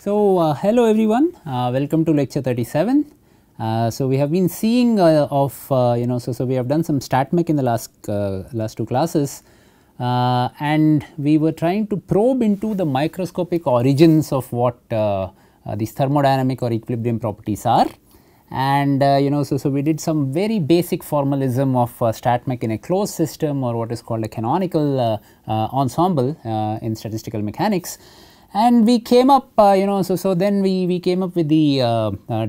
Hello everyone, welcome to lecture 37. So we have been seeing so we have done some StatMech in the last two classes, and we were trying to probe into the microscopic origins of what these thermodynamic or equilibrium properties are. And so we did some very basic formalism of StatMech in a closed system, or what is called a canonical ensemble in statistical mechanics. And we came up, then we came up with the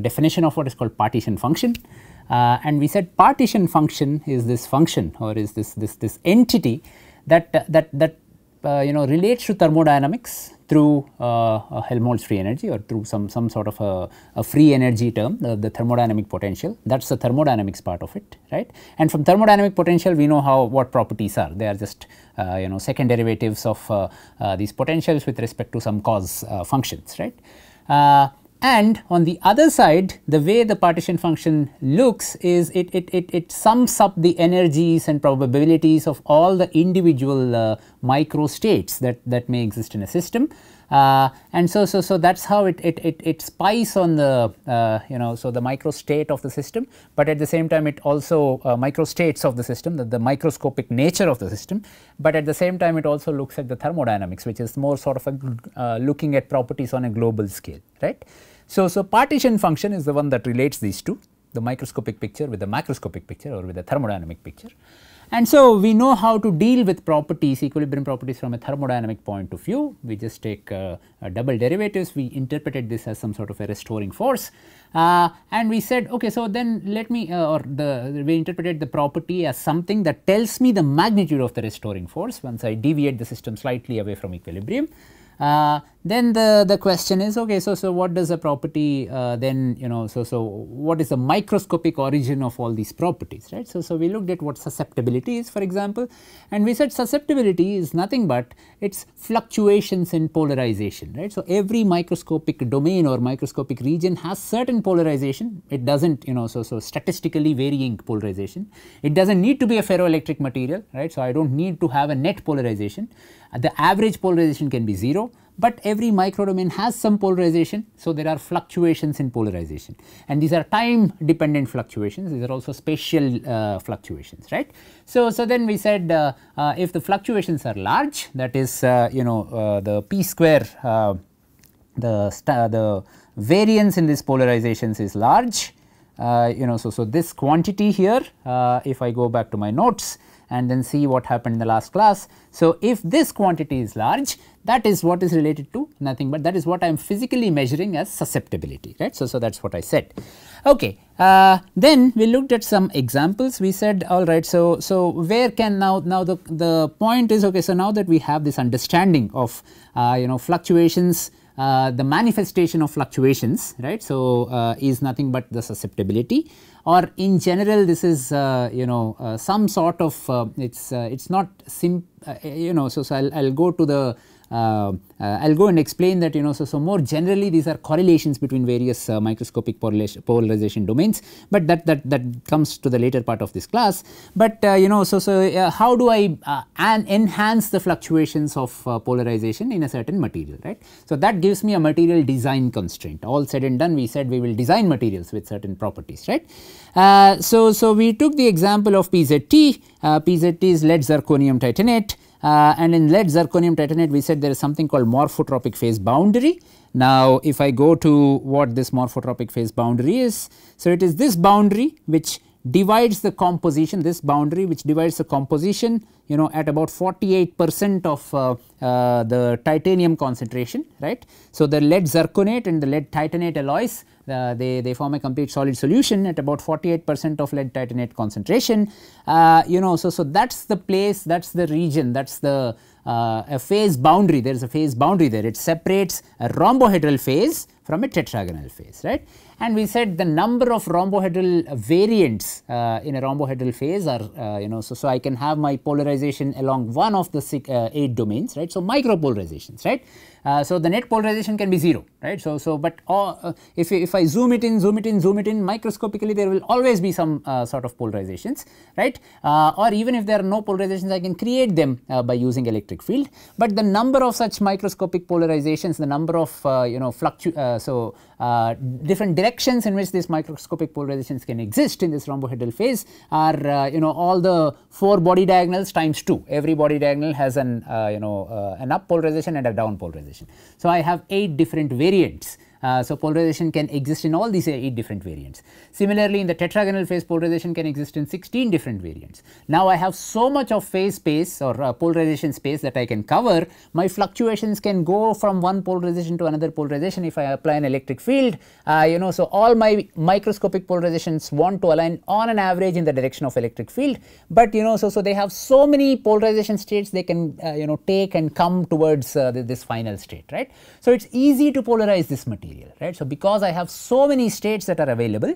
definition of what is called partition function, and we said partition function is this function, or is this entity that relates to thermodynamics through a Helmholtz free energy, or through some sort of a free energy term, the thermodynamic potential. That is the thermodynamics part of it, right? And from thermodynamic potential we know what properties are. They are just second derivatives of these potentials with respect to some cause functions, right? And on the other side, the way the partition function looks is it sums up the energies and probabilities of all the individual micro states that may exist in a system, and so that is how it spies on the the micro state of the system, but at the same time it also micro states of the system, the microscopic nature of the system, but at the same time it also looks at the thermodynamics, which is more sort of a looking at properties on a global scale, right? So partition function is the one that relates these two, the microscopic picture with the macroscopic picture, or with the thermodynamic picture. And so we know how to deal with properties, equilibrium properties, from a thermodynamic point of view. We just take double derivatives, we interpreted this as some sort of a restoring force, and we said, okay, so then let me we interpreted the property as something that tells me the magnitude of the restoring force once I deviate the system slightly away from equilibrium. Then the question is, okay, so what does a property then, so what is the microscopic origin of all these properties, right? So we looked at what susceptibility is, for example, and we said susceptibility is nothing but its fluctuations in polarization, right? So every microscopic domain or microscopic region has certain polarization. It doesn't, so statistically varying polarization. It doesn't need to be a ferroelectric material, right? So I don't need to have a net polarization. The average polarization can be 0, but every microdomain has some polarization, so there are fluctuations in polarization, and these are time dependent fluctuations. These are also spatial fluctuations, right? So then we said if the fluctuations are large, that is the p square, the variance in these polarizations is large, so this quantity here, if I go back to my notes and then see what happened in the last class. So if this quantity is large, that is what is related to nothing but that is what I am physically measuring as susceptibility, right? So that is what I said. Okay, then we looked at some examples. We said, all right, so where can now the point is, okay, so now that we have this understanding of fluctuations, the manifestation of fluctuations, right? So is nothing but the susceptibility, or in general this is some sort of it's not so I'll go to the I'll go and explain that, so more generally these are correlations between various microscopic polarization domains, but that comes to the later part of this class. But how do I enhance the fluctuations of polarization in a certain material, right? So that gives me a material design constraint. All said and done, we said we will design materials with certain properties, right? So we took the example of PZT. PZT is lead zirconium titanate. And in lead zirconium titanate we said there is something called morphotropic phase boundary. Now if I go to what this morphotropic phase boundary is, so it is this boundary which divides the composition, at about 48% of the titanium concentration, right? So the lead zirconate and the lead titanate alloys, they form a complete solid solution at about 48% of lead titanate concentration. So that is the place, that is the region, that is the a phase boundary. There is a phase boundary there. It separates a rhombohedral phase from a tetragonal phase, right? And we said the number of rhombohedral variants in a rhombohedral phase are so I can have my polarization along one of the 8 domains, right? So micropolarizations, right? So the net polarization can be 0, right. So but if I zoom it in microscopically, there will always be some sort of polarizations, right, or even if there are no polarizations, I can create them by using electric field. But the number of such microscopic polarizations, the number of different directions in which these microscopic polarizations can exist in this rhombohedral phase are all the 4 body diagonals times 2. Every body diagonal has an an up polarization and a down polarization. So I have 8 different variants. So polarization can exist in all these 8 different variants. Similarly, in the tetragonal phase, polarization can exist in 16 different variants. Now I have so much of phase space or polarization space that I can cover. My fluctuations can go from one polarization to another polarization if I apply an electric field. So all my microscopic polarizations want to align on an average in the direction of electric field. But so they have so many polarization states they can take and come towards this final state, right. So it's easy to polarize this material. Right. So because I have so many states that are available,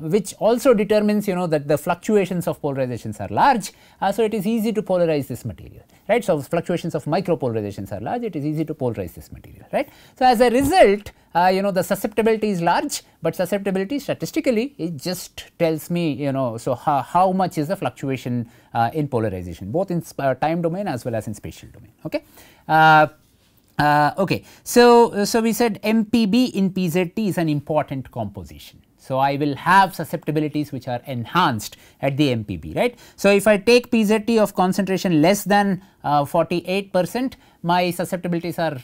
which also determines that the fluctuations of polarizations are large, so it is easy to polarize this material, right. So fluctuations of micropolarizations are large, it is easy to polarize this material, right. So as a result, the susceptibility is large, but susceptibility statistically it just tells me so how much is the fluctuation in polarization, both in time domain as well as in spatial domain. Okay. Okay, so we said MPB in PZT is an important composition. So I will have susceptibilities which are enhanced at the MPB, right. So if I take PZT of concentration less than 48%, my susceptibilities are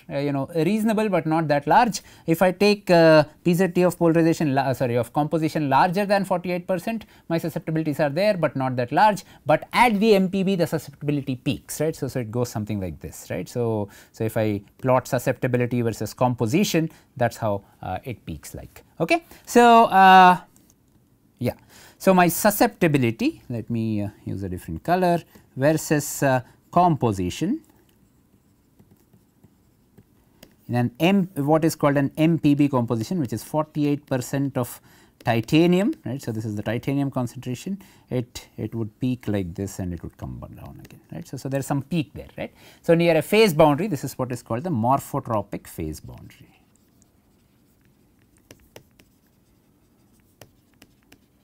reasonable but not that large. If I take PZT of polarization of composition larger than 48%, my susceptibilities are there but not that large. But at the MPB the susceptibility peaks, right. So it goes something like this, right. So if I plot susceptibility versus composition, that is how it peaks like. Okay. So yeah, so my susceptibility, let me use a different color, versus composition in an what is called an MPB composition, which is 48% of titanium, right. So this is the titanium concentration. It would peak like this and it would come down again, right. So there is some peak there, right. So near a phase boundary, this is what is called the morphotropic phase boundary.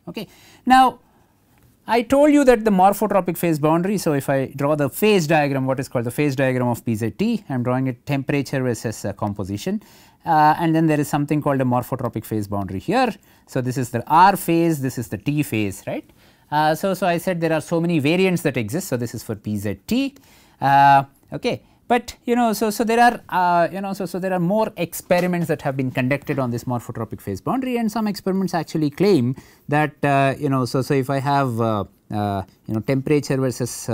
Okay. Now I told you that the morphotropic phase boundary. So if I draw the phase diagram, what is called the phase diagram of PZT, I am drawing it temperature versus composition, and then there is something called a morphotropic phase boundary here. So this is the R phase, this is the T phase, right. So I said there are so many variants that exist. So this is for PZT. Okay. But so there are so there are more experiments that have been conducted on this morphotropic phase boundary, and some experiments actually claim that so if I have temperature versus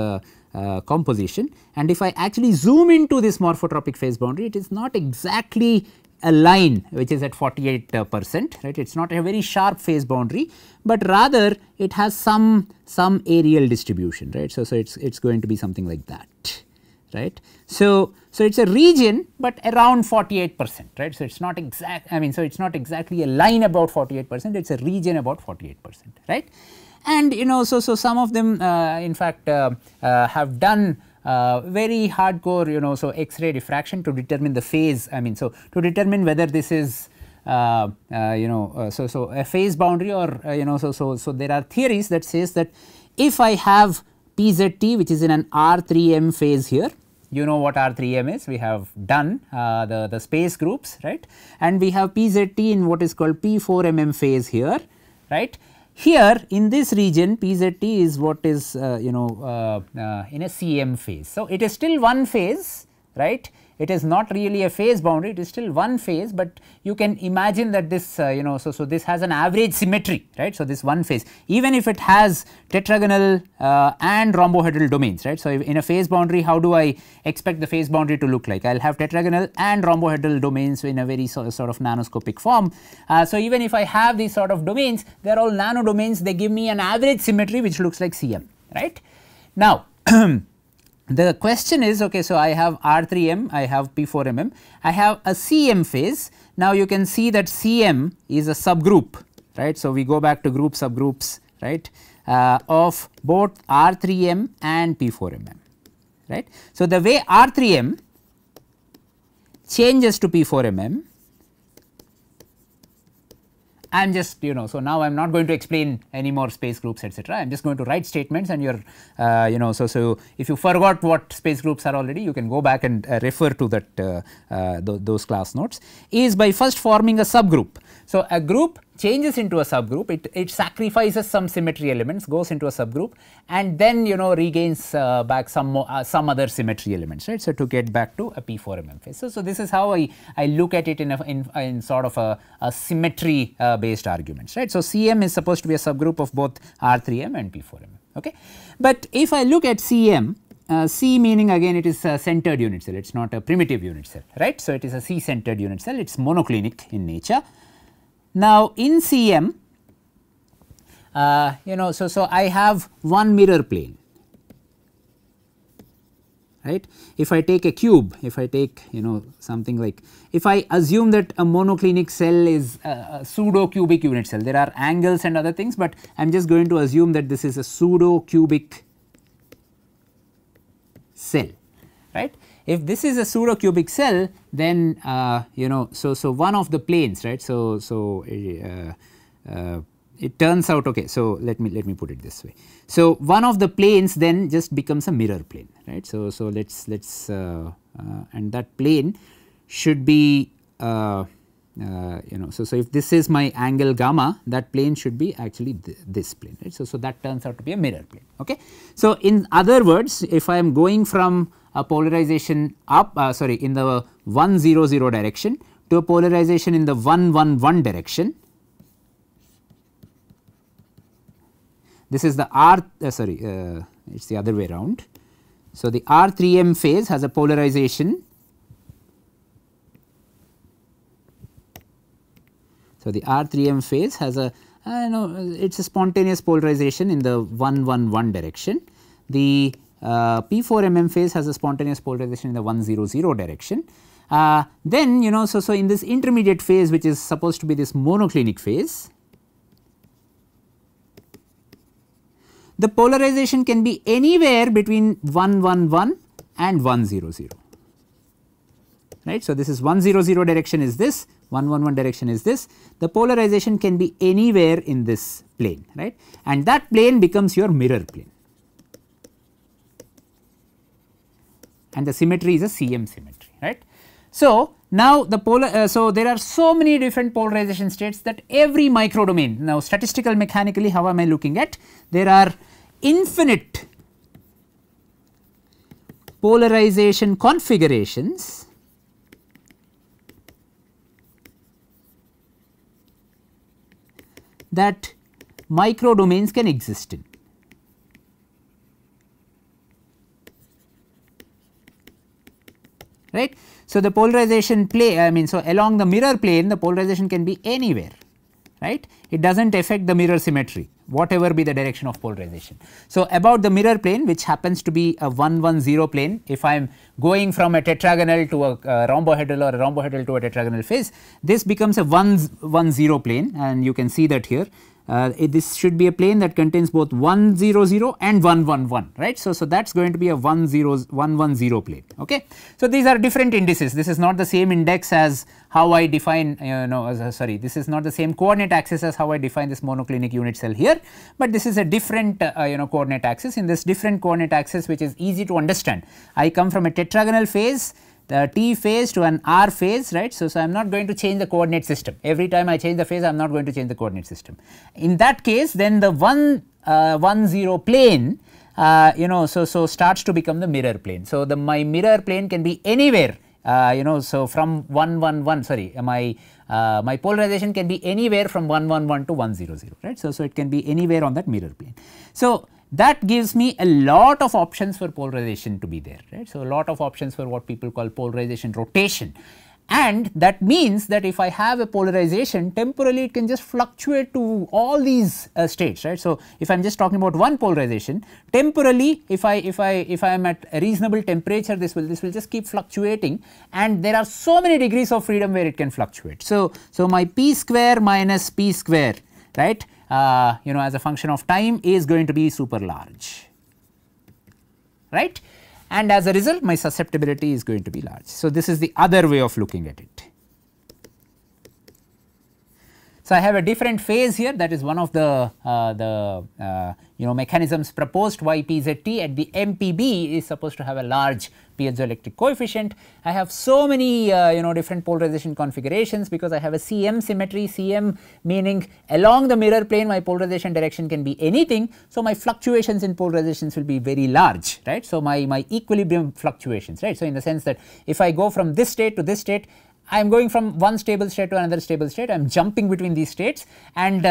composition, and if I actually zoom into this morphotropic phase boundary, it is not exactly a line which is at 48%, right. It is not a very sharp phase boundary, but rather it has some areal distribution, right. So it is going to be something like that, right. So it is a region, but around 48%, right. So it is not exact, so it is not exactly a line about 48%, it is a region about 48%, right. And so some of them in fact have done very hardcore so X-ray diffraction to determine the phase, so to determine whether this is so a phase boundary, or so there are theories that says that if I have PZT which is in an R3M phase here, you know what R3M is, we have done the space groups, right, and we have PZT in what is called P4MM phase here, right. Here in this region PZT is what is in a CM phase. So it is still one phase, right. It is not really a phase boundary, it is still one phase, but you can imagine that this so this has an average symmetry, right. So this one phase, even if it has tetragonal and rhombohedral domains, right. So in a phase boundary, how do I expect the phase boundary to look like? I will have tetragonal and rhombohedral domains in a very sort of nanoscopic form. So even if I have these sort of domains, they are all nano domains, they give me an average symmetry which looks like CM, right. Now the question is, okay, so I have R3M, I have P4MM, I have a CM phase. Now you can see that CM is a subgroup, right. So we go back to group subgroups, right, of both R3M and P4MM, right. So the way R3M changes to P4MM, I am just so now I am not going to explain any more space groups etc. I am just going to write statements, and your so if you forgot what space groups are already, you can go back and refer to that those class notes, is by first forming a subgroup. So, a group changes into a subgroup, it sacrifices some symmetry elements, goes into a subgroup, and then regains back some other symmetry elements, right. So, to get back to a P4MM phase. So, this is how I look at it in sort of a symmetry based arguments, right. So, CM is supposed to be a subgroup of both R3M and P4MM, okay. But if I look at CM, C meaning again it is a centered unit cell, it is not a primitive unit cell, right. So, it is a C centered unit cell, it is monoclinic in nature. Now, in CM, so I have one mirror plane, right. If I take a cube, if I take something like, if I assume that a monoclinic cell is a pseudo cubic unit cell, there are angles and other things, but I am just going to assume that this is a pseudo cubic cell, right. If this is a pseudo cubic cell, then so one of the planes, right. So it turns out, okay. So let me put it this way. So one of the planes then just becomes a mirror plane, right. So let's and that plane should be so if this is my angle gamma, that plane should be actually this plane, right. So that turns out to be a mirror plane, okay. So in other words, if I am going from a polarization up in the 1 0 0 direction to a polarization in the 1 1 1 direction, this is the it is the other way around. So, the R3M phase has a polarization. So, the R3M phase has a it is a spontaneous polarization in the 1 1 1 direction. The P4MM phase has a spontaneous polarization in the 1 0 0 direction. Then so in this intermediate phase, which is supposed to be this monoclinic phase, the polarization can be anywhere between 1 1 1 and 1 0 0, right. So, this is 1 0 0 direction is this, 1 1 1 direction is this, the polarization can be anywhere in this plane, right, and that plane becomes your mirror plane, and the symmetry is a CM symmetry, right. So, now the so there are so many different polarization states that every microdomain, now statistical mechanically how am I looking at, there are infinite polarization configurations that microdomains can exist in. Right. So, the polarization plane, so along the mirror plane, the polarization can be anywhere, right. It does not affect the mirror symmetry, whatever be the direction of polarization. So, about the mirror plane, which happens to be a 1 1 0 plane, if I am going from a tetragonal to a rhombohedral or a rhombohedral to a tetragonal phase, this becomes a 1 1 0 plane, and you can see that here. This should be a plane that contains both 1 0 0 and 1 1 1, right. So, that is going to be a 1 0 1 1 0 plane, okay. So, these are different indices, this is not the same index as how I define this is not the same coordinate axis as how I define this monoclinic unit cell here, but this is a different coordinate axis. In this different coordinate axis, which is easy to understand, I come from a tetragonal phase, the T phase to an R phase, right. So, I am not going to change the coordinate system, every time I change the phase I am not going to change the coordinate system. In that case, then the 1 1 0 plane so starts to become the mirror plane. So, my mirror plane can be anywhere so from 1 1 1 my polarization can be anywhere from 1 1 1 to 1 0 0, right. So, it can be anywhere on that mirror plane. So, that gives me a lot of options for polarization to be there, right. So, a lot of options for what people call polarization rotation, and that means that if I have a polarization, temporally it can just fluctuate to all these states, right. So, if I am just talking about one polarization, temporally if I am at a reasonable temperature, this will just keep fluctuating, and there are so many degrees of freedom where it can fluctuate. So, my p square minus p square, right, as a function of time is going to be super large, right. and as a result my susceptibility is going to be large. So, this is the other way of looking at it. So, I have a different phase here, that is one of the mechanisms proposed why PZT at the MPB is supposed to have a large piezoelectric coefficient. I have so many different polarization configurations because I have a CM symmetry, CM meaning along the mirror plane my polarization direction can be anything. So, my fluctuations in polarizations will be very large, right. So, my equilibrium fluctuations, right. So, in the sense that if I go from this state to this state, I am going from one stable state to another stable state, I am jumping between these states, and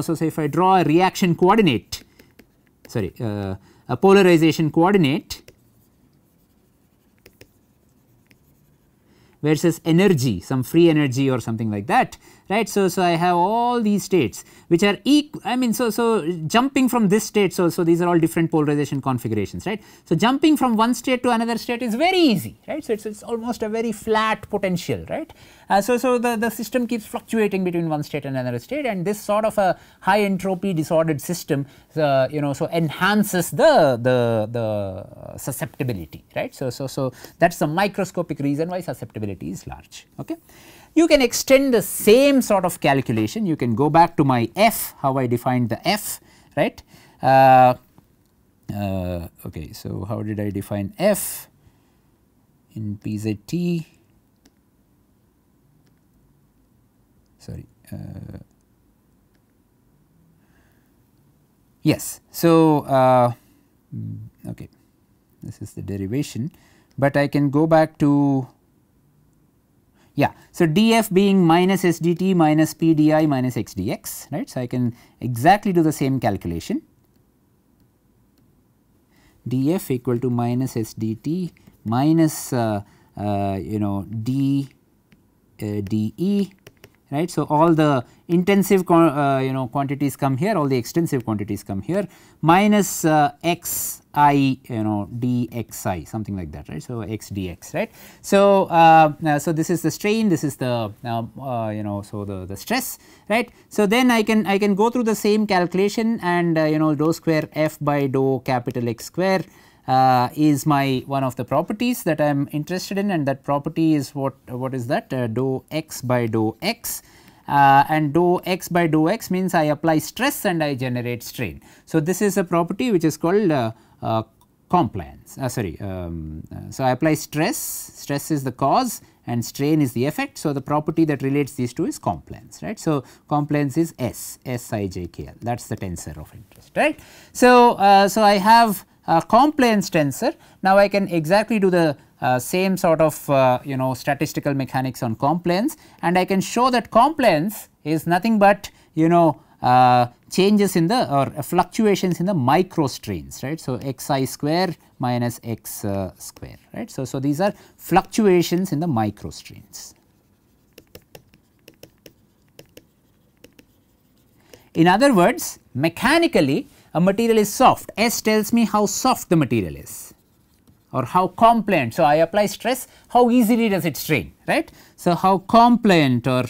so say if I draw a reaction coordinate, sorry, a polarization coordinate versus energy, some free energy or something like that, right. So, I have all these states which are so jumping from this state, so these are all different polarization configurations, right. So, jumping from one state to another state is very easy, right. So, it's almost a very flat potential, right. So, the system keeps fluctuating between one state and another state, and this sort of a high entropy disordered system so enhances the susceptibility, right. So, that is the microscopic reason why susceptibility is large. Okay. You can extend the same sort of calculation, you can go back to my f, how I defined the f, right. Okay, so how did I define f in PZT? Sorry. Yes. So, okay, this is the derivation, but I can go back to, yeah. So, df being minus s dt minus p di minus x dx, right. So, I can exactly do the same calculation, df equal to minus s dt minus d dE, right. So, all the intensive quantities come here, all the extensive quantities come here, minus x I dxi, something like that, right. So, x dx, right. So, so this is the strain, this is the so the stress, right. So, then I can go through the same calculation, and dou square f by dou capital X square is my one of the properties that I am interested in, and that property is what is that, dou x by dou x, and dou x by dou x means I apply stress and I generate strain. So, this is a property which is called compliance, so I apply stress is the cause and strain is the effect. So, the property that relates these two is compliance, right. So, compliance is Sijkl, that is the tensor of interest, right. So, so I have a compliance tensor. Now, I can exactly do the same sort of statistical mechanics on compliance, and I can show that compliance is nothing but changes in the or fluctuations in the microstrains, right. So, xi square minus x square, right. So, these are fluctuations in the microstrains. In other words, mechanically a material is soft, S tells me how soft the material is or how compliant. So, I apply stress, how easily does it strain, right. So, how compliant, or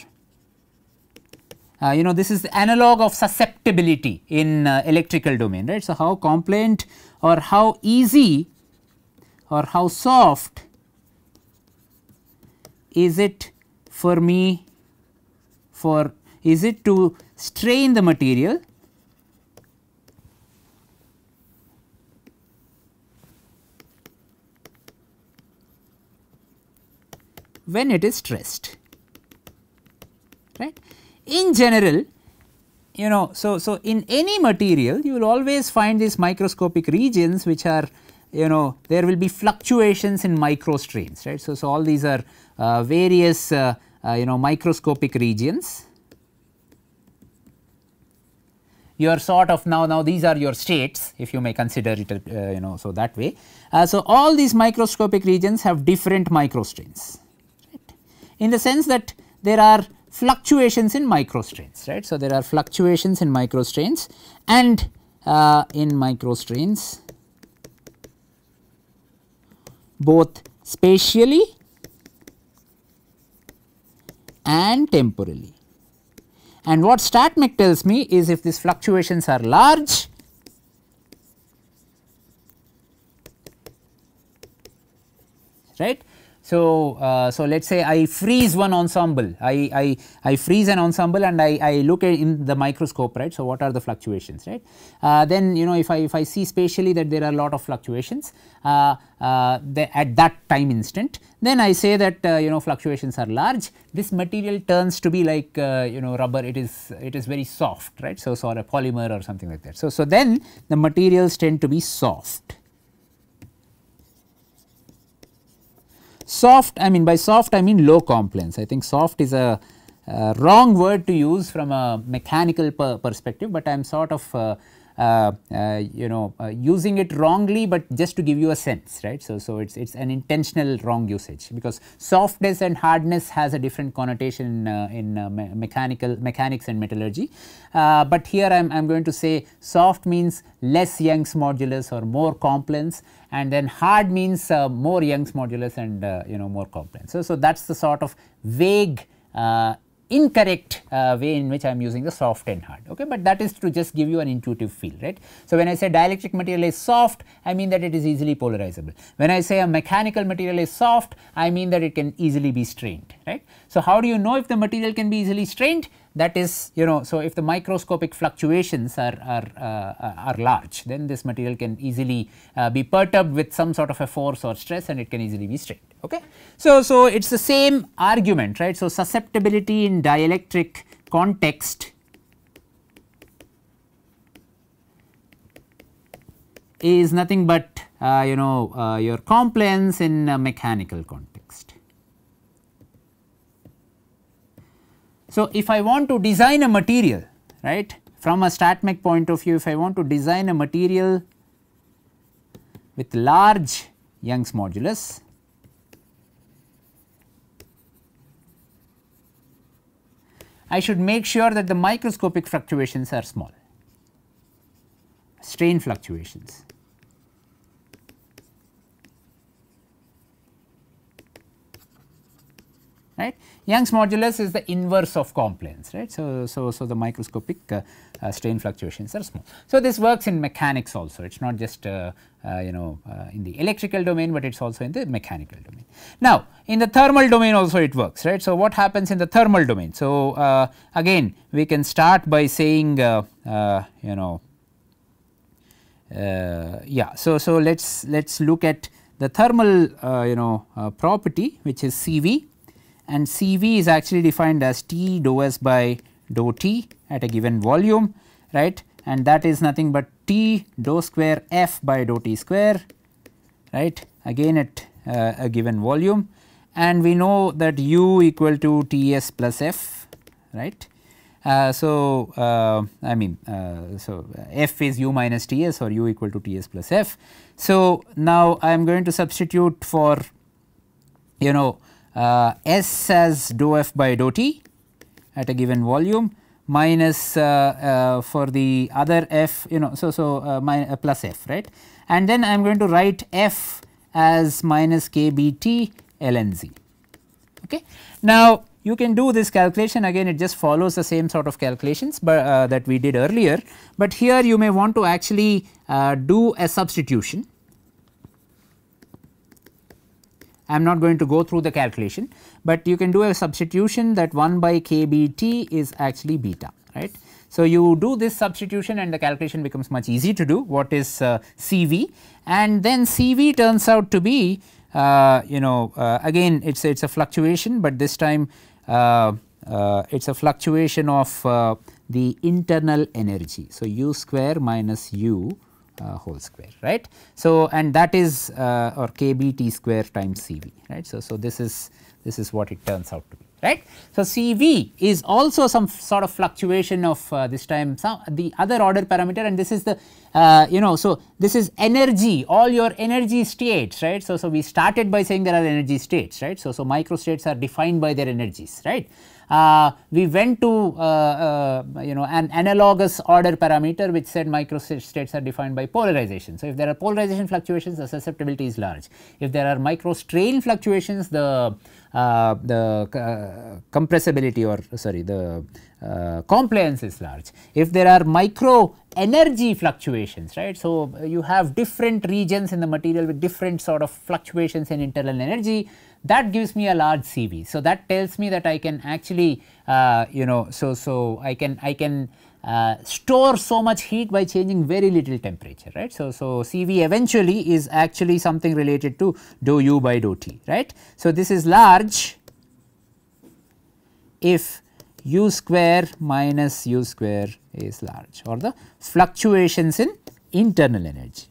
this is the analog of susceptibility in electrical domain, right. So, how compliant or how easy or how soft is it for me, is it to strain the material when it is stressed, right. In general, so in any material you will always find these microscopic regions which are, there will be fluctuations in microstrains, right. So, all these are various microscopic regions. You are sort of now these are your states, if you may consider it so that way. So, all these microscopic regions have different microstrains, right, in the sense that there are fluctuations in microstrains, right. So, there are fluctuations in microstrains, and in microstrains both spatially and temporally. And what StatMech tells me is if these fluctuations are large, So let us say I freeze one ensemble, I freeze an ensemble and I look at in the microscope, right. So, what are the fluctuations, right. Then if I see spatially that there are a lot of fluctuations at that time instant, then I say that fluctuations are large. This material turns to be like rubber, it is very soft, right. So, or a polymer or something like that. So then the materials tend to be soft. Soft, I mean by soft I mean low compliance. I think soft is a wrong word to use from a mechanical perspective, but I am sort of using it wrongly, but just to give you a sense, right. So it's an intentional wrong usage, because softness and hardness has a different connotation in mechanics and metallurgy, but here I am going to say soft means less Young's modulus or more compliance, and then hard means more Young's modulus and more compliance. So that is the sort of vague incorrect way in which I am using the soft and hard, okay, but that is to just give you an intuitive feel, right. So when I say dielectric material is soft, I mean that it is easily polarizable. When I say a mechanical material is soft, I mean that it can easily be strained, right. So how do you know if the material can be easily strained? That is, so if the microscopic fluctuations are large, then this material can easily be perturbed with some sort of a force or stress, and it can easily be strained, okay. So it is the same argument, right. So susceptibility in dielectric context is nothing but your compliance in a mechanical context. So if I want to design a material, right, from a StatMech point of view, if I want to design a material with large Young's modulus, I should make sure that the microscopic fluctuations are small, strain fluctuations. Right. Young's modulus is the inverse of compliance, right. So the microscopic strain fluctuations are small. So this works in mechanics also, it is not just in the electrical domain, but it is also in the mechanical domain. Now in the thermal domain also it works, right. So what happens in the thermal domain? So again we can start by saying yeah, so let's look at the thermal property, which is CV. And CV is actually defined as T dou S by dou T at a given volume, right, and that is nothing but T dou square F by dou T square, right, again at a given volume, and we know that U equal to T S plus F, right. So F is U minus T S or U equal to T S plus F. So now I am going to substitute for S as dou F by dou T at a given volume minus for the other F plus F, right, and then I am going to write F as minus KBT ln Z, okay. Now you can do this calculation, again it just follows the same sort of calculations but that we did earlier, but here you may want to actually do a substitution. I am not going to go through the calculation, but you can do a substitution that 1 by KBT is actually beta, right. So you do this substitution and the calculation becomes much easy to do. What is CV, and then CV turns out to be again it is a fluctuation, but this time it is a fluctuation of the internal energy. So U square minus U whole square, right. So and that is or KBT square times CV, right. So this is what it turns out to be, right. So CV is also some sort of fluctuation of this time the other order parameter, and this is the so this is energy, all your energy states, right. So we started by saying there are energy states, right. So microstates are defined by their energies, right. We went to an analogous order parameter which said microstates are defined by polarization. So if there are polarization fluctuations, the susceptibility is large. If there are microstrain fluctuations, the compressibility or sorry the compliance is large. If there are micro energy fluctuations, right. So, you have different regions in the material with different sort of fluctuations in internal energy, that gives me a large CV. So, that tells me that I can actually so I can store so much heat by changing very little temperature, right. So, CV eventually is actually something related to dou u by dou t, right. So, this is large if u square minus u square is large, or the fluctuations in internal energy.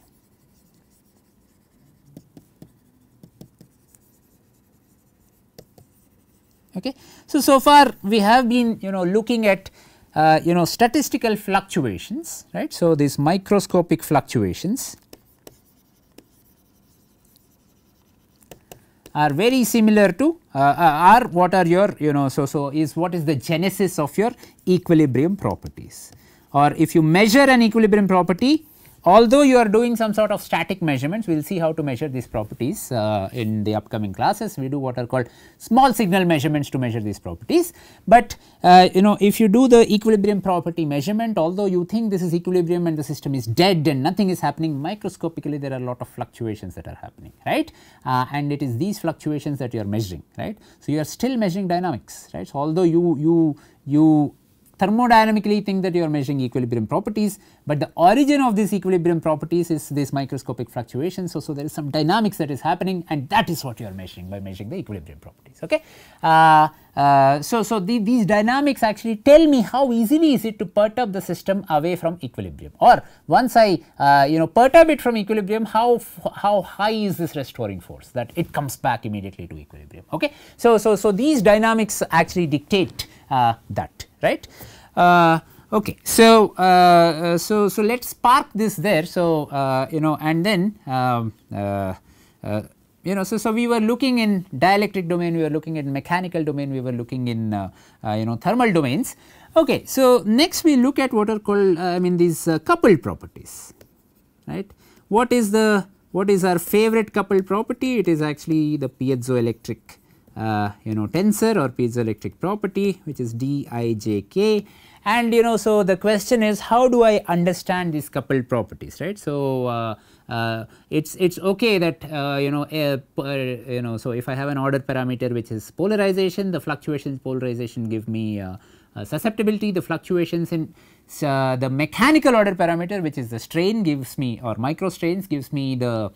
Okay. So far we have been looking at statistical fluctuations, right. So, these microscopic fluctuations are very similar to are what are your so is what is the genesis of your equilibrium properties, or if you measure an equilibrium property, although you are doing some sort of static measurements, we will see how to measure these properties in the upcoming classes. We do what are called small signal measurements to measure these properties, but if you do the equilibrium property measurement, although you think this is equilibrium and the system is dead and nothing is happening, microscopically there are a lot of fluctuations that are happening, right, and it is these fluctuations that you are measuring, right. So, you are still measuring dynamics, right. So, although you thermodynamically think that you are measuring equilibrium properties, but the origin of these equilibrium properties is this microscopic fluctuation. So, there is some dynamics that is happening, and that is what you are measuring by measuring the equilibrium properties. Okay. These dynamics actually tell me how easily is it to perturb the system away from equilibrium, or once I perturb it from equilibrium, how high is this restoring force that it comes back immediately to equilibrium. Okay. So, these dynamics actually dictate that, right. Okay. So, let us park this there. So, and then so we were looking in dielectric domain, we were looking in mechanical domain, we were looking in thermal domains. Okay. So, next we look at what are called these coupled properties, right. What is our favorite coupled property? It is actually the piezoelectric tensor or piezoelectric property, which is Dijk, and so the question is, how do I understand these coupled properties, right. So, it's okay that so if I have an order parameter which is polarization, the fluctuations polarization give me susceptibility, the fluctuations in the mechanical order parameter, which is the strain, gives me, or micro strains, gives me the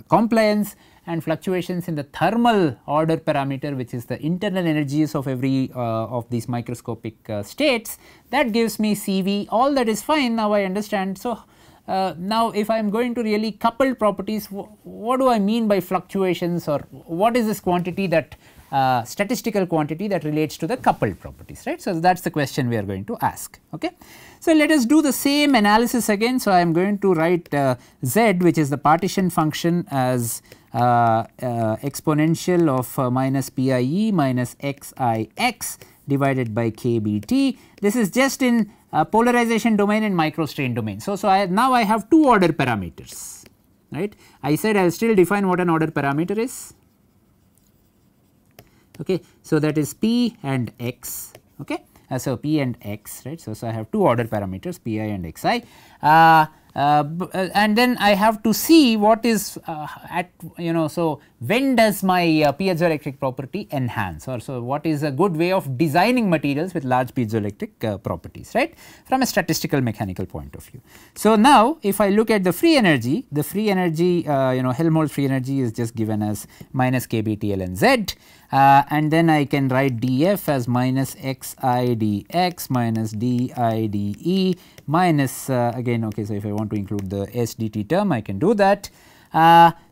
compliance, and fluctuations in the thermal order parameter, which is the internal energies of every of these microscopic states, that gives me CV. All that is fine. Now I understand. So, now if I am going to really coupled properties, what do I mean by fluctuations, or what is this quantity that statistical quantity that relates to the coupled properties, right. So, that is the question we are going to ask. Okay. So, let us do the same analysis again. So, I am going to write z, which is the partition function, as exponential of minus PIE minus XIX divided by KBT. This is just in polarization domain and microstrain domain. So, now I have two order parameters, right. I said I will still define what an order parameter is. Okay. So, that is P and X. Okay. So, P and X, right. So, I have two order parameters Pi and Xi, and then I have to see what is at so when does my piezoelectric property enhance, or so what is a good way of designing materials with large piezoelectric properties, right, from a statistical mechanical point of view. So, now if I look at the free energy Helmholtz free energy is just given as minus kBT ln z, and then I can write dF as minus xi dx minus di de minus again, okay. So, if I want to include the s dt term, I can do that.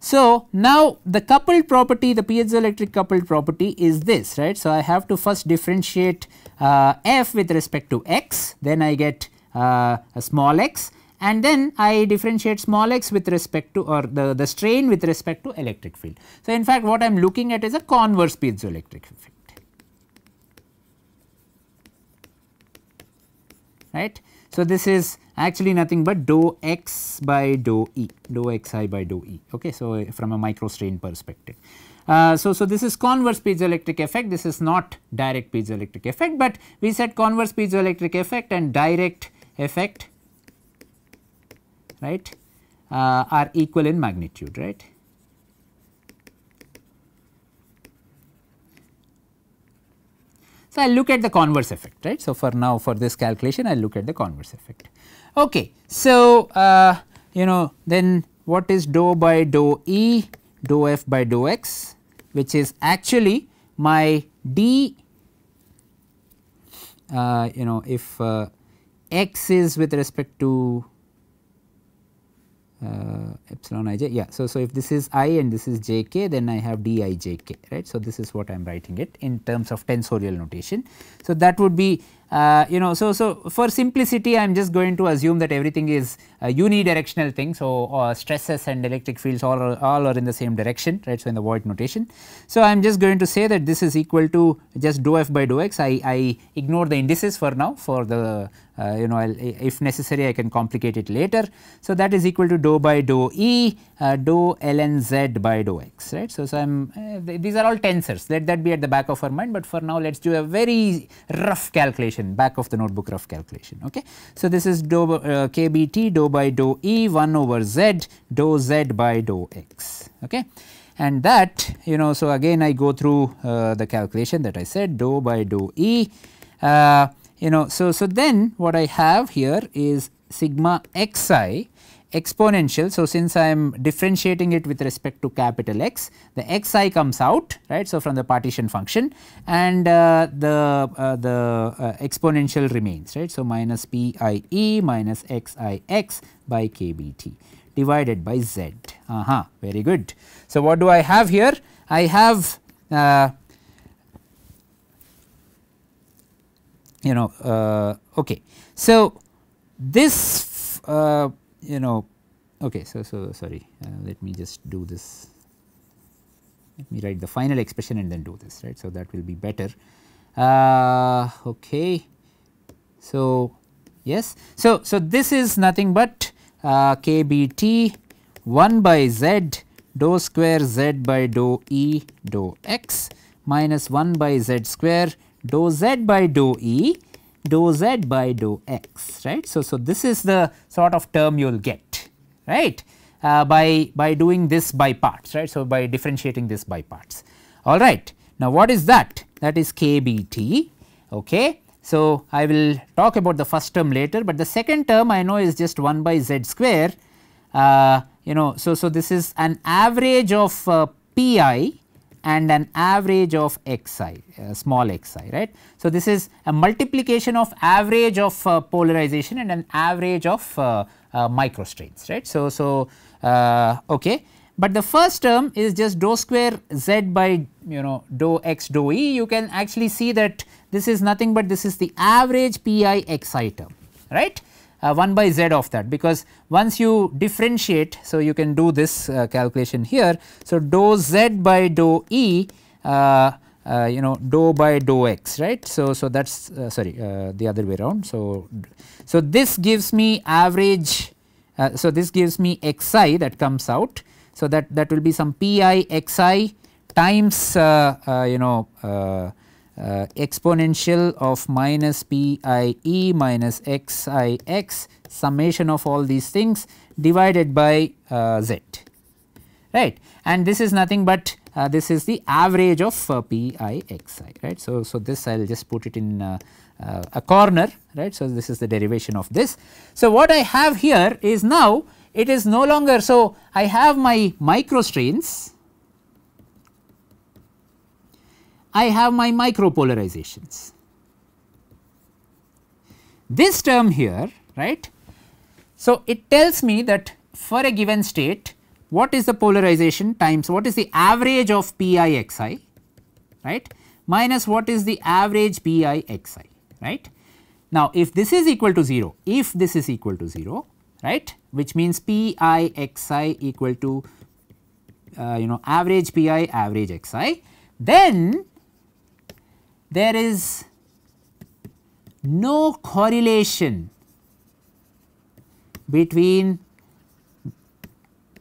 So, now the coupled property, the piezoelectric coupled property is this, right. So, I have to first differentiate f with respect to x, then I get a small x, and then I differentiate small x with respect to, or the strain with respect to electric field. So, in fact, what I am looking at is a converse piezoelectric effect, right. So, this is actually nothing but dou x by dou e, dou xi by dou e. Okay. So, from a microstrain perspective. So this is converse piezoelectric effect, this is not direct piezoelectric effect, but we said converse piezoelectric effect and direct effect, right, are equal in magnitude, right. So, I will look at the converse effect, right. So, for now for this calculation I will look at the converse effect. Okay. So, then what is dou by dou E, dou F by dou X, which is actually my d, if x is with respect to epsilon I j, yeah. So, if this is I and this is j k, then I have d I j k, right. So, this is what I am writing it in terms of tensorial notation. So, that would be so for simplicity I am just going to assume that everything is a unidirectional thing. So, stresses and electric fields all are in the same direction, right. So, in the void notation. So, I am just going to say that this is equal to just dou f by dou x. I ignore the indices for now, for the if necessary I can complicate it later. So, that is equal to dou by dou E, dou ln z by dou x, right. So, I am these are all tensors, let that be at the back of our mind, but for now let us do a very rough calculation, back of the notebook rough calculation. Okay. So, this is dou kbt dou by dou E 1 over z dou z by dou x. Okay. And that so again I go through the calculation that I said, dou by dou E, so then what I have here is sigma xi exponential. So, since I am differentiating it with respect to capital X, the xi comes out, right. So, from the partition function, and the exponential remains, right. So, minus p I e minus x I x by k b t divided by z. Very good. So, what do I have here? I have okay. So, this okay. So, sorry, let me just do this, let me write the final expression and then do this, right. So, that will be better. Okay. So, yes. So, this is nothing but kbt 1 by z dou square z by dou E dou x minus 1 by z square dou z by dou E dou z by dou x, right. So, this is the sort of term you will get, right, by doing this by parts, right. So, by differentiating this by parts. All right. Now, what is that? That is kbt. Okay. So, I will talk about the first term later, but the second term I know is just 1 by z square. So this is an average of pi and an average of xi, small xi, right. So, this is a multiplication of average of polarization and an average of microstrains, right. So, okay. But the first term is just dou square z by dou x dou E. You can actually see that this is nothing but this is the average pi xi term, right. 1 by z of that, because once you differentiate, so you can do this calculation here. So, dou z by dou E dou by dou x, right. So, that is sorry, the other way around. So, this gives me average, so this gives me xi that comes out. So, that will be some pi xi times exponential of minus pi e minus xi x summation of all these things divided by z, right. And this is nothing but this is the average of pi xi, right. So, this I will just put it in a corner, right. So, this is the derivation of this. So, what I have here is now it is no longer, so I have my microstrains, I have my micropolarizations. This term here, right. So, it tells me that for a given state what is the polarization times what is the average of pi xi, right, minus what is the average pi xi, right. Now, if this is equal to 0, if this is equal to 0, right, which means pi xi equal to average pi average xi, then there is no correlation between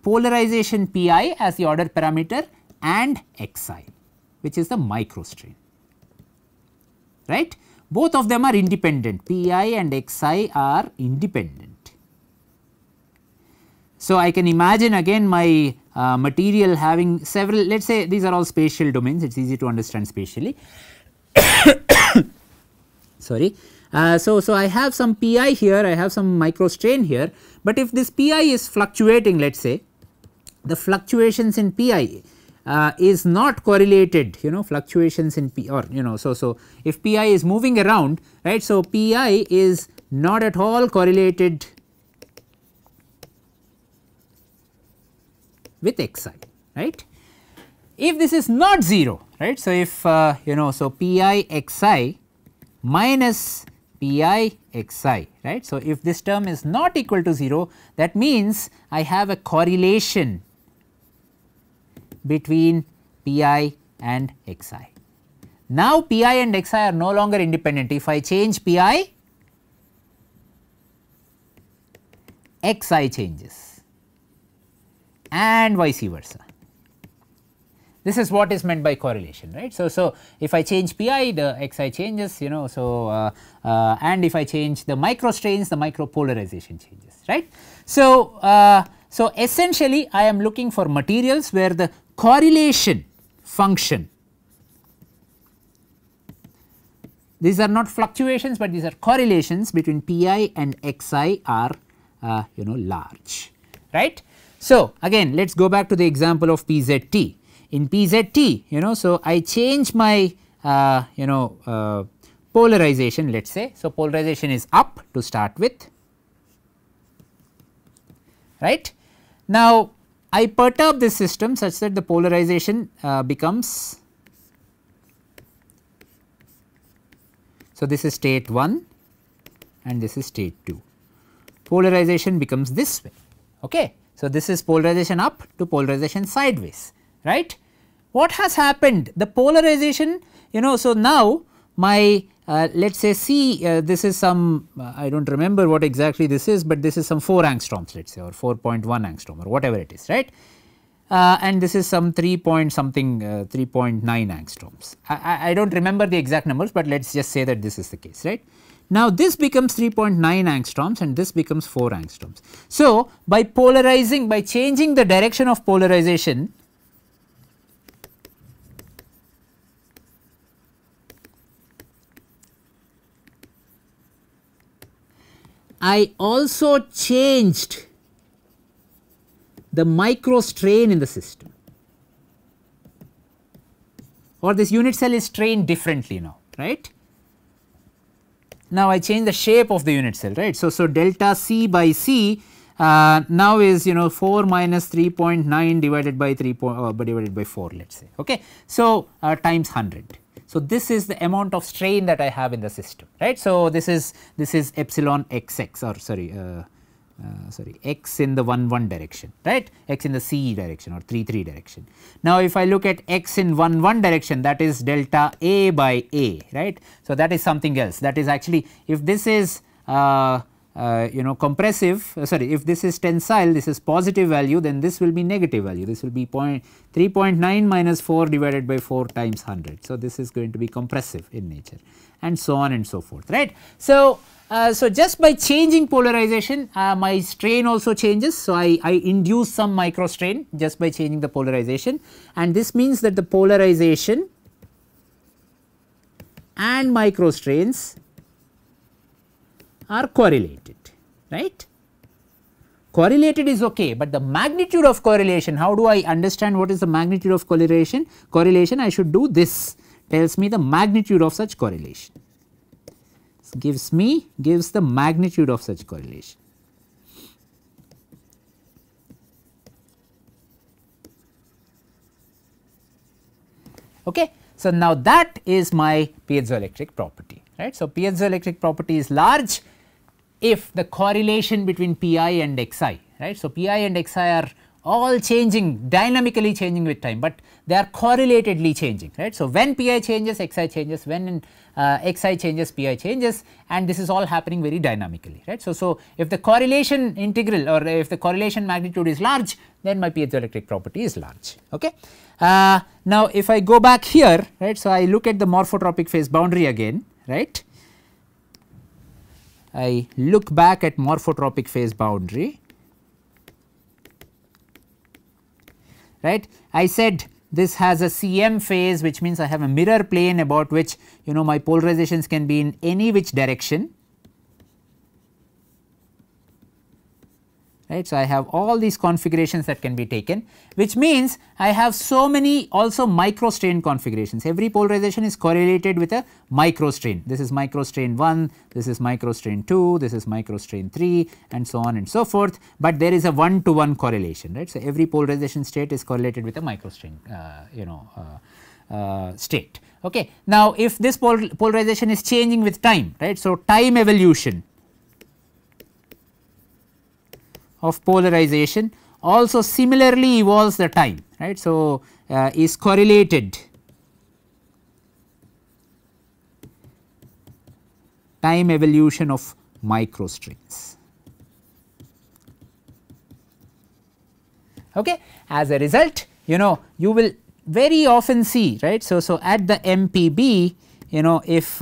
polarization pi as the order parameter and Xi, which is the microstrain, right. Both of them are independent, Pi and Xi are independent. So, I can imagine again my material having several, let us say these are all spatial domains, it is easy to understand spatially. Sorry. So, I have some Pi here, I have some microstrain here, but if this Pi is fluctuating, let us say the fluctuations in Pi is not correlated, fluctuations in P, or so if Pi is moving around, right. So, Pi is not at all correlated with Xi, right. If this is not 0, right. So, if so Pi Xi minus Pi Xi, right. So, if this term is not equal to 0, that means I have a correlation between Pi and Xi. Now, Pi and Xi are no longer independent. If I change Pi, Xi changes and vice versa. This is what is meant by correlation, right. So, if I change Pi, the Xi changes, and if I change the microstrains, the micropolarization changes, right. So, essentially I am looking for materials where the correlation function, these are not fluctuations, but these are correlations between Pi and Xi are large, right. So, again let us go back to the example of PZT. In PZT, so I change my polarization, let us say. So, polarization is up to start with, right. Now, I perturb this system such that the polarization becomes, so this is state 1 and this is state 2, polarization becomes this way, okay. So, this is polarization up to polarization sideways, right. What has happened? The polarization, so now my let us say C, this is some I do not remember what exactly this is, but this is some 4 angstroms, let us say, or 4.1 angstrom or whatever it is, right. And this is some 3 point something 3.9 angstroms. I do not remember the exact numbers, but let us just say that this is the case, right. Now, this becomes 3.9 angstroms and this becomes 4 angstroms. So, by polarizing, by changing the direction of polarization, I also changed the microstrain in the system, or this unit cell is strained differently now, right. Now, I change the shape of the unit cell, right. So, delta C by C now is 4 minus 3.9 divided by 4, let us say, okay. So, times 100. So, this is the amount of strain that I have in the system, right. So, this is epsilon xx, or sorry x in the 1 direction, right, x in the C direction or 3 direction. Now, if I look at x in 1 direction, that is delta A by A, right. So, that is something else, that is actually, if this is compressive, if this is tensile, this is positive value, then this will be negative value, this will be 3.9 minus 4 divided by 4 times 100. So, this is going to be compressive in nature, and so on and so forth, right. So, just by changing polarization, my strain also changes. So, I induce some microstrain just by changing the polarization, and this means that the polarization and microstrains are correlated, right. Correlated is okay, but the magnitude of correlation, how do I understand what is the magnitude of correlation? I should do this, tells me the magnitude of such correlation. Gives the magnitude of such correlation. Okay. So, now that is my piezoelectric property, right. So, piezoelectric property is large if the correlation between Pi and Xi, right. So, Pi and Xi are all changing, dynamically changing with time, but they are correlatedly changing, right. So, when pi changes, xi changes, when xi changes, pi changes, and this is all happening very dynamically, right. So, if the correlation integral or if the correlation magnitude is large, then my piezoelectric property is large. Okay. Now, if I go back here, right, so I look at the morphotropic phase boundary again, right. I look back at morphotropic phase boundary, right. I said this has a CM phase, which means I have a mirror plane about which my polarizations can be in any which direction, right. So, I have all these configurations that can be taken, which means I have so many also microstrain configurations. Every polarization is correlated with a microstrain. This is microstrain 1, this is microstrain 2, this is microstrain 3, and so on and so forth, but there is a 1-to-1 correlation, right. So, every polarization state is correlated with a microstrain state. Okay. Now, if this polarization is changing with time, right. So, time evolution of polarization also similarly evolves the time, right. So, is correlated time evolution of microstrains. Okay. As a result, you will very often see, right. So, at the MPB, if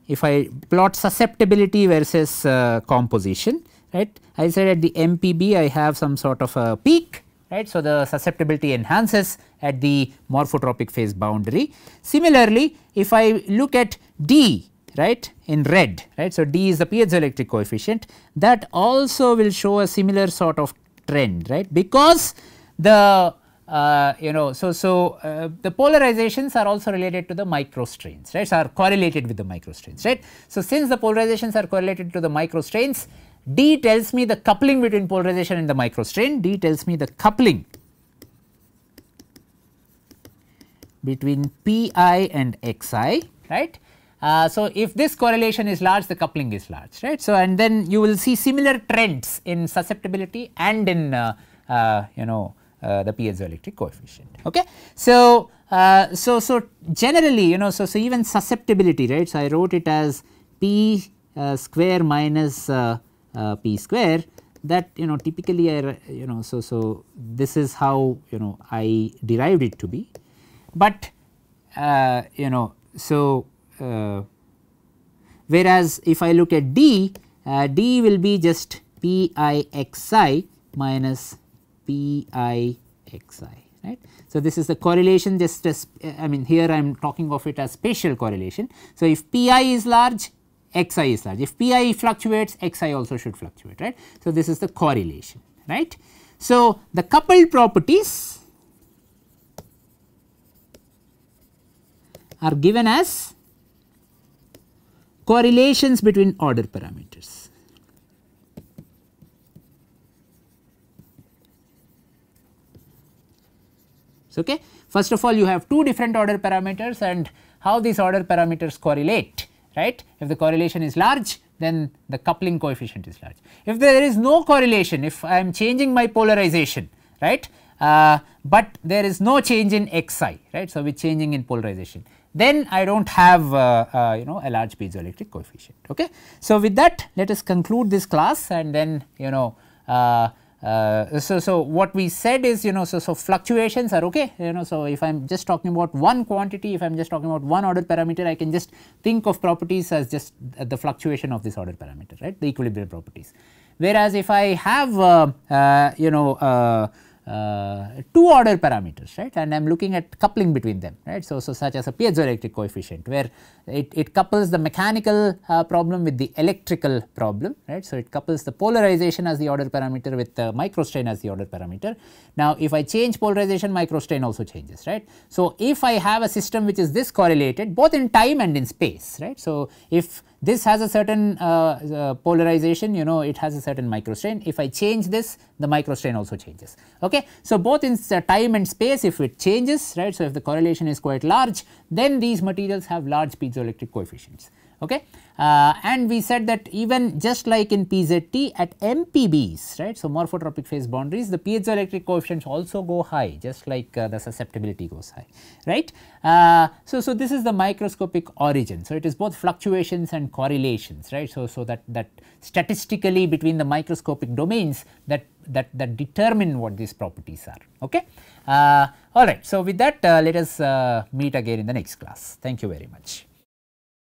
if I plot susceptibility versus composition, right, I said at the MPB I have some sort of a peak, right. So, the susceptibility enhances at the morphotropic phase boundary. Similarly, if I look at D, right, in red, right. So, D is the piezoelectric coefficient, that also will show a similar sort of trend, right, because the the polarizations are also related to the microstrains, right, so are correlated with the microstrains, right. So, since the polarizations are correlated to the microstrains, D tells me the coupling between polarization and the microstrain, D tells me the coupling between Pi and Xi, right. So, if this correlation is large, the coupling is large, right. So, and then you will see similar trends in susceptibility and in the piezoelectric coefficient. Okay. So, so generally so even susceptibility, right. So, I wrote it as P square minus P square, that typically I so this is how I derived it to be, but so whereas if I look at D, D will be just Pi xi minus Pi xi, right. So, this is the correlation, just as I mean here I am talking of it as spatial correlation. So, if Pi is large, xi is large, if Pi fluctuates, xi also should fluctuate, right. So, this is the correlation, right. So, the coupled properties are given as correlations between order parameters. So, okay. First of all, you have two different order parameters and how these order parameters correlate, right. If the correlation is large, then the coupling coefficient is large. If there is no correlation, if I am changing my polarization, right, but there is no change in xi, right. So, with changing in polarization, then I do not have a large piezoelectric coefficient. Okay. So, with that, let us conclude this class, and then so what we said is so fluctuations are okay, so if I am just talking about one quantity, if I am just talking about one order parameter, I can just think of properties as just the fluctuation of this order parameter, right, the equilibrium properties. Whereas, if I have two order parameters, right, and I am looking at coupling between them, right. So, such as a piezoelectric coefficient, where it couples the mechanical problem with the electrical problem, right. So, it couples the polarization as the order parameter with the microstrain as the order parameter. Now, if I change polarization, microstrain also changes, right. So, if I have a system which is this correlated both in time and in space, right. So, if this has a certain polarization, it has a certain microstrain. If I change this, the microstrain also changes. Okay. So, both in time and space, if it changes, right. So, if the correlation is quite large, then these materials have large piezoelectric coefficients. Okay. And we said that even just like in PZT at MPBs, right. So, morphotropic phase boundaries, the piezoelectric coefficients also go high, just like the susceptibility goes high, right. So, this is the microscopic origin. So, it is both fluctuations and correlations, right. So, that statistically between the microscopic domains that determine what these properties are. Okay. All right. So, with that let us meet again in the next class. Thank you very much.